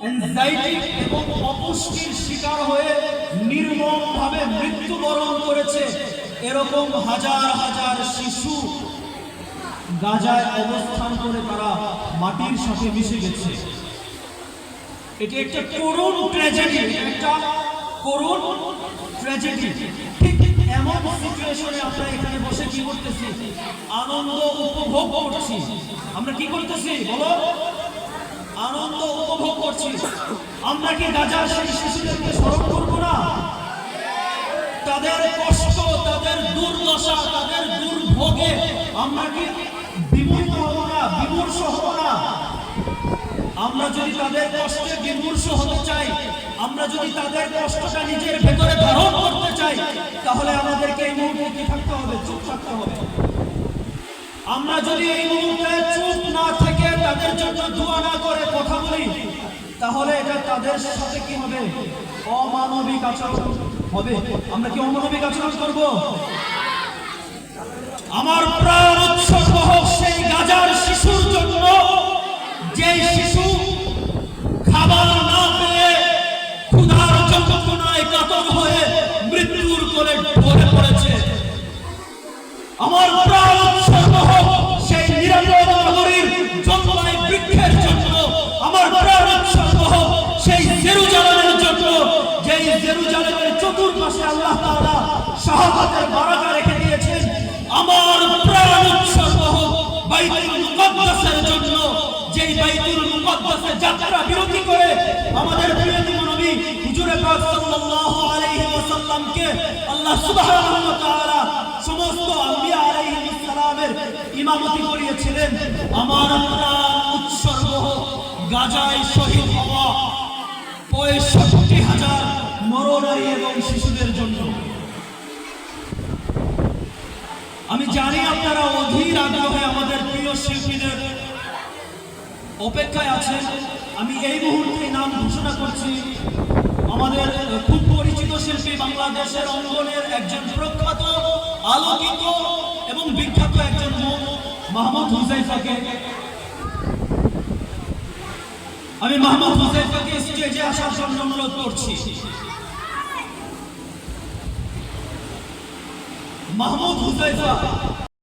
Anxiety এবং অপুষ্টির শিকার হয়ে নির্মমভাবে মৃত্যুবরণ করেছে, এরকম হাজার হাজার শিশু গাজায় অবস্থান করে তারা মাটির সাথে মিশে গেছে। এটি একটা করুণ ট্র্যাজেডি, একটা করুণ ট্র্যাজেডি। ঠিক এমন সিচুয়েশনে আমরা এখানে বসে কি করতেছি? আনন্দ উপভোগ করছি। আমরা কি করতেছি বলো? আনন্দ উপভোগ করছি। আমরা কি গাজার সেই শিশুদেরকে স্মরণ করবো না? তাদের কষ্ট, তাদের দুর্দশা, তাদের দুর্ভোগে আমরা কি বিমূর্ত হব না, বিমূর্ষ হব না? আমরা যদি তাদের কষ্টে বিমূর্ষ হতে চাই, আমরা যদি তাদের কষ্টটা নিজের ভেতরে ধারণ করতে চাই, তাহলে আমাদেরকে এই মুহূর্তে কি থাকতে হবে? চুপ থাকতে হবে। আমরা যদি এই মুহূর্তে চুপ না থেকে তাদের জন্য দোয়া না করে কথা বলি, তাহলে এটা তাদের সাথে কি হবে? অমানবিক আচরণ হবে। আমরা কি অমানবিক আচরণ করব? আমার প্রাণ উৎসর্গ হোক সেই গাজার শিশুর জন্য, যে শিশু খাবার না পেয়ে ক্ষুধার যন্ত্রণায় কাতর হয়ে মৃত্যুর কোলে ঢলে পড়েছে। আমার প্রাণ উৎসর্গ হোক সেই নিরাপদ নগরীর জঙ্গলায় বৃক্ষের জন্য। আমার প্রাণ উৎসর্গ হোক সেই জেরুজালেমের জন্য, যেই জেরুজালেমের চতুর্পাশে আল্লাহ তাআলা শাহাদাতের বারাকা রেখে দিয়েছেন। আমার প্রাণ উৎসর্গ হোক বাইতুল মুকাদ্দাসের জন্য, যেই বাইতুল মুকাদ্দাসে যাত্রা বিরতি করে আমাদের প্রিয় নবী হুজুরে পাক সাল্লাল্লাহু আলাইহি ওয়াসাল্লামকে আল্লাহ সুবহানাহু ওয়া তাআলা সমস্ত আম্বিয়া আলাইহিস সালামের ইমামতি করিয়েছিলেন। আমার প্রাণ উৎসর্গ হোক গাজায় শহীদ হওয়া ৬৫,০০০ নরনারী এবং শিশুদের জন্য। আমি জানি আপনারা অধীর আগ্রহে আমাদের প্রিয় শিল্পীদের অপেক্ষায় আছেন। আমি এই মুহূর্তে নাম ঘোষণা করছি। আমাদের খুব পরিচিত শিল্পী, বাংলাদেশের অঙ্গনের একজন প্রখ্যাত, আলোকিত এবং বিখ্যাত একজন মুখ, মাহমুদ হুযায়ফাকে। আমি মাহমুদ হুযায়ফাকে স্টেজে আসার জন্য অনুরোধ করছি। মাহমুদ হুযায়ফা।